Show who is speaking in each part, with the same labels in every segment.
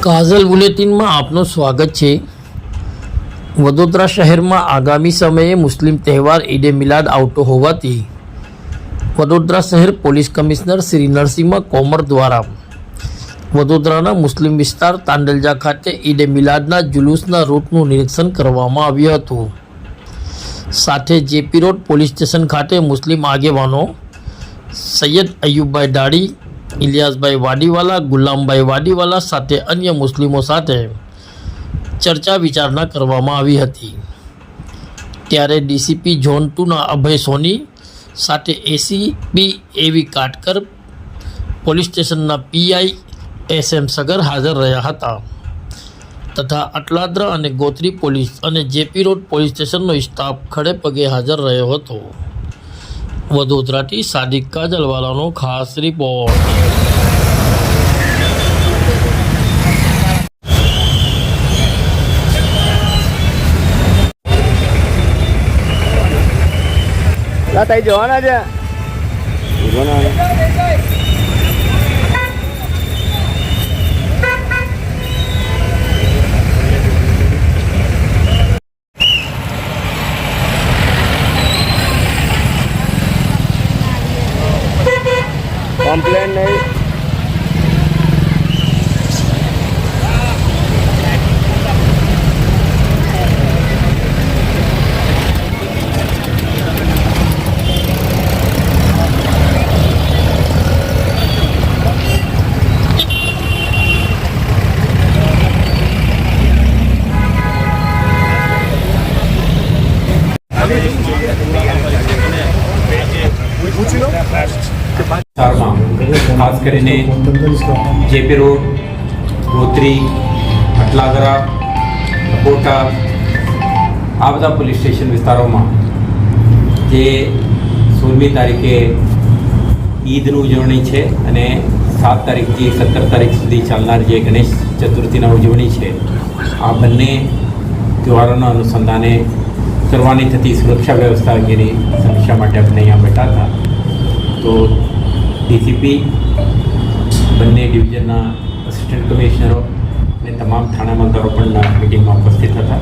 Speaker 1: કાજલ બુલેટિનમાં આપનું સ્વાગત છે। વડોદરા શહેરમાં આગામી સમયે મુસ્લિમ તહેવાર ઈદે મિલાદ આવતો હોવાથી વડોદરા શહેર પોલીસ કમિશનર શ્રી નરસિંહ કોમર દ્વારા વડોદરાના મુસ્લિમ વિસ્તાર તાંડલજા ખાતે ઈદે મિલાદના જુલુસના રૂટનું નિરીક્ષણ કરવામાં આવ્યું હતું। સાથે જેપી રોડ પોલીસ સ્ટેશન ખાતે મુસ્લિમ આગેવાનો સૈયદ અયુબભાઈ દાડી, ઇલિયાસભાઈ વાડીવાલા, ગુલામભાઈ વાડીવાલા સાથે અન્ય મુસ્લિમો સાથે ચર્ચા વિચારણા કરવામાં આવી હતી। ત્યારે ડીસીપી ઝોન 2ના અભય સોની સાથે એસીપી એવી કાટકર, પોલીસ સ્ટેશનના પીઆઈ એસએમ સગર હાજર રહ્યા હતા તથા અટલાદરા અને ગોત્રી પોલીસ અને જેપી રોડ પોલીસ સ્ટેશનનો સ્ટાફ ખડે પગે હાજર રહ્યો હતો। વડોદરાથી સાદિક કાજલવાલાનો ખાસ રિપોર્ટ।
Speaker 2: થઈ જવાના છે કમ્પ્લેન નહીં।
Speaker 3: ખાસ કરીને જેપી રોડ, ગોત્રી, અટલાદરા, કોટા આ બધા પોલીસ સ્ટેશન વિસ્તારોમાં જે 16મી તારીખે ઈદની ઉજવણી છે અને 7 તારીખથી 17 તારીખ સુધી ચાલનાર જે ગણેશ ચતુર્થીના ઉજવણી છે, આ બંને તહેવારોના અનુસંધાને કરવાની થતી સુરક્ષા વ્યવસ્થા અંગેની સમીક્ષા માટે આપણે અહીંયા બેઠા હતા। તો ડીસીપી, બંને ડિવિઝનના અસિસ્ટન્ટ કમિશનરો અને તમામ થાણા અમલદારો પણ મિટિંગમાં ઉપસ્થિત હતા।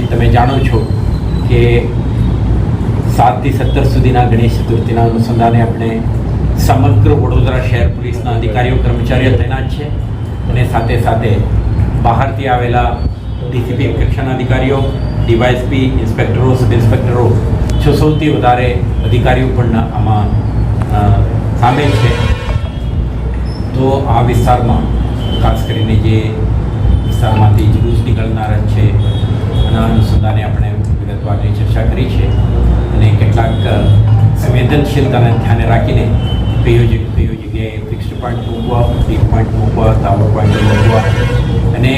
Speaker 3: તમે જાણો છો કે 7 થી 17 સુધીના ગણેશ ચતુર્થીના અનુસંધાને આપણે સમગ્ર વડોદરા શહેર પોલીસના અધિકારીઓ કર્મચારીઓ તૈનાત છે અને સાથે સાથે બહારથી આવેલા ડીસીપી કક્ષાના અધિકારીઓ, ડીવાયએસપી, ઇન્સ્પેક્ટરો, સબ ઇન્સ્પેક્ટરો 600થી વધારે અધિકારીઓ પણ આમાં સામેલ છે। તો આ વિસ્તારમાં ખાસ કરીને જે વિસ્તારમાંથી જુલુસ નીકળનાર છે એના અનુસંધાને આપણે વિગતવારની ચર્ચા કરી છે અને કેટલાક સંવેદનશીલતાને ધ્યાને રાખીને કયો જગ્યાએ ફિક્સ્ડ પોઈન્ટ મૂકવા, ડીપ પોઈન્ટ મૂકવા, ટાવર પોઈન્ટ મૂકવા અને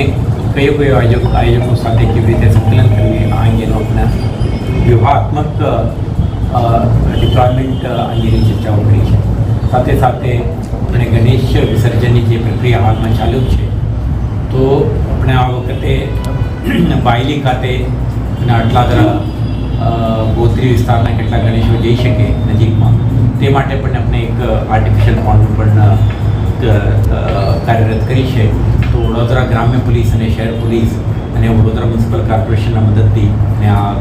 Speaker 3: કયો આયોજકો સાથે કેવી રીતે સંકલન કરવી આ અંગેનો આપણે વ્યૂહાત્મક ડિપ્લોયમેન્ટ અંગેની ચર્ચાઓ કરી છે। સાથે સાથે આપણે ગણેશ વિસર્જનની જે પ્રક્રિયા હાલમાં ચાલુ છે, તો આપણે આ વખતે બાયલી ખાતે અને અટલાદરા, ગોત્રી વિસ્તારના કેટલા ગણેશો જઈ શકે નજીકમાં, તે માટે પણ આપણે એક આર્ટિફિશિયલ પોન્ડ પણ કાર્યરત કરી છે। તો વડોદરા ગ્રામ્ય પોલીસ અને શહેર પોલીસ અને વડોદરા મ્યુનિસિપલ કોર્પોરેશનના મદદથી અને આ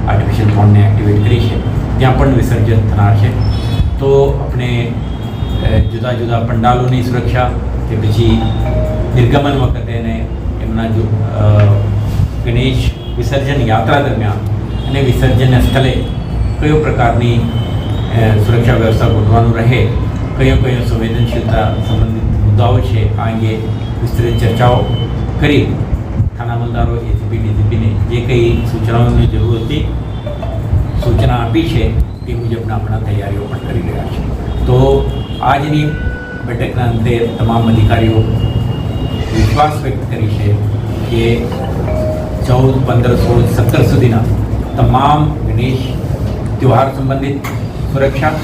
Speaker 3: આર્ટિફિશિયલ પોન્ડને એક્ટિવેટ કરી છે, ત્યાં પણ વિસર્જન થનાર છે। તો આપણે જુદા જુદા પંડાલોની સુરક્ષા કે પછી નિર્ગમન વખતે અને એમના જો ગણેશ વિસર્જન યાત્રા દરમિયાન અને વિસર્જનના સ્થળે કયો પ્રકારની સુરક્ષા વ્યવસ્થા ગોઠવવાનું રહે, કયો સંવેદનશીલતા સંબંધિત મુદ્દાઓ છે, આ અંગે વિસ્તૃત ચર્ચાઓ કરી થાણા અમલદારો, એસીપી, ડીસીપીને જે કંઈ સૂચનાઓની જરૂર હતી, સૂચના આપી છે તે મુજબના આપણા તૈયારીઓ પણ કરી રહ્યા છે। તો આજની બેઠકના અંતે તમામ અધિકારીઓ વિશ્વાસ વ્યક્ત કરી છે કે 14, 15, 16, 17 સુધીના તમામ ગણેશ તહેવાર સંબંધિત સુરક્ષા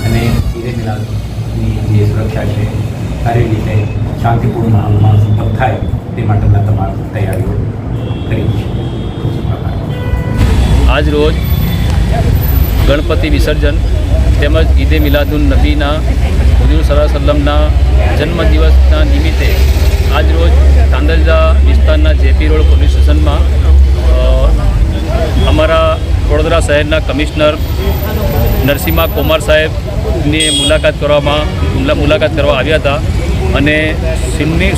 Speaker 3: અને ઈદે મિલાદની જે સુરક્ષા છે સારી રીતે શાંતિપૂર્ણ માહોલમાં સંપન્ન થાય તે માટેના તમામ તૈયારીઓ કરી છે।
Speaker 4: આજ રોજ ગણપતિ વિસર્જન તેમજ ઈદે મિલાદુન નબીના હુજુર સલ્લલ્લાહુ અલૈહિ વસલ્લમના જન્મદિવસના નિમિત્તે આજરોજ તાંદલજા વિસ્તારના જેપી રોડ પોલીસ સ્ટેશનમાં અમારા વડોદરા શહેરના કમિશનર નરસિંહા કોમાર સાહેબની મુલાકાત કરવા આવ્યા હતા અને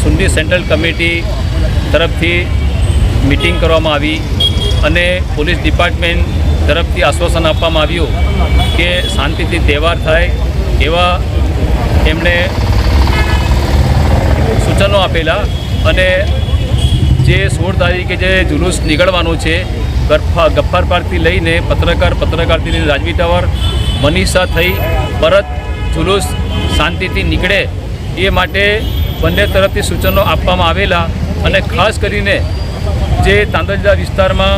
Speaker 4: સુન્ની સેન્ટ્રલ કમિટી તરફથી મિટિંગ કરવામાં આવી અને પોલીસ ડિપાર્ટમેન્ટ તરફથી આશ્વાસન આપવામાં આવ્યું કે શાંતિથી તહેવાર થાય એવા એમણે સૂચનો આપેલા અને જે 16 તારીખે જે જુલુસ નીકળવાનું છે ગફ્ફાર પાર્કથી લઈને પત્રકારથી લઈને રાજવી ટાવર મનીષા થઈ પરત જુલુસ શાંતિથી નીકળે એ માટે બંને તરફથી સૂચનો આપવામાં આવેલા અને ખાસ કરીને જે તાંદલજા વિસ્તારમાં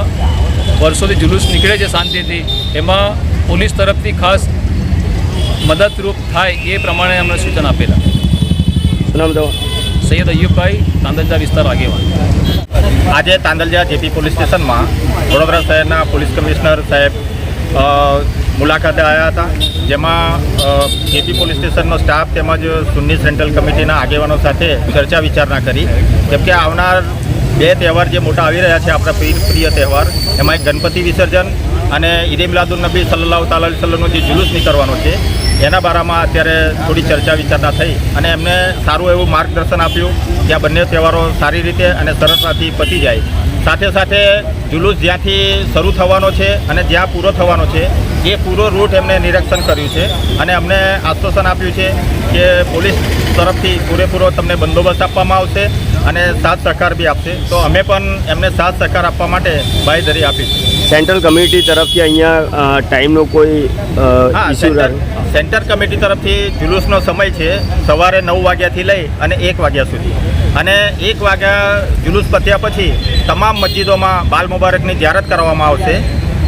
Speaker 4: વર્ષોથી જુલુસ નીકળે છે શાંતિથી એમાં પોલીસ તરફથી ખાસ મદદરૂપ થાય એ પ્રમાણે અમને સૂચન આપેલા.
Speaker 2: શું નામ તમારું?
Speaker 4: સૈયદ અયુબભાઈ, તાંદલજા વિસ્તાર આગેવાન.
Speaker 5: આજે તાંદલજા જેપી પોલીસ સ્ટેશનમાં વડોદરા શહેરના પોલીસ કમિશનર સાહેબ મુલાકાતે આવ્યા હતા, જેમાં જેપી પોલીસ સ્ટેશનનો સ્ટાફ તેમજ સુન્ની સેન્ટ્રલ કમિટીના આગેવાનો સાથે ચર્ચા વિચારણા કરી. કેમ કે આવનાર 2 તહેવાર જે મોટા આવી રહ્યા છે, આપણા પ્રિય તહેવાર, એમાં એક ગણપતિ વિસર્જન અને ઈદે મિલાદુન્નબી સલ્લલ્લાહુ તાલા અલૈહિ વસલ્લમનો જે જુલુસ નીકળવાનો છે એના બારામાં અત્યારે થોડી ચર્ચા વિચારણા થઈ અને એમને સારું એવું માર્ગદર્શન આપ્યું કે આ બંને તહેવારો સારી રીતે અને સરળતાથી પતી જાય. સાથે સાથે જુલુસ જ્યાંથી શરૂ થવાનો છે અને જ્યાં પૂરો થવાનો છે એ પૂરો રૂટ એમને નિરીક્ષણ કર્યું છે અને અમને આશ્વાસન આપ્યું છે કે પોલીસ તરફથી પૂરેપૂરો તમને બંદોબસ્ત આપવામાં આવશે અને સાથ સહકાર બી આપશે. તો અમે પણ એમને સાથ સહકાર આપવા માટે બાંયધરી આપી છે.
Speaker 2: સેન્ટ્રલ કમિટી તરફથી અહીંયા ટાઈમનો કોઈ ઇસ્યુ
Speaker 5: સેન્ટર કમિટી તરફથી જુલુસનો સમય છે સવારે 9 વાગ્યાથી લઈ અને 1 વાગ્યા સુધી, અને 1 વાગ્યા જુલુસ પત્યા પછી તમામ મસ્જિદોમાં બાલ મુબારકની ઝિયારત કરવામાં આવશે.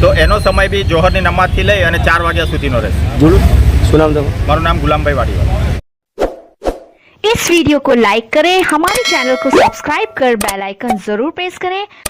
Speaker 5: તો એનો સમય બી જોહરની નમાઝથી લઈ અને 4 વાગ્યા સુધીનો રહેશે.
Speaker 2: શું નામ તમારું?
Speaker 5: મારું નામ ગુલામભાઈ વાડીવાલા.
Speaker 6: इस वीडियो को लाइक करें, हमारे चैनल को सब्सक्राइब कर बेल आइकन जरूर प्रेस करें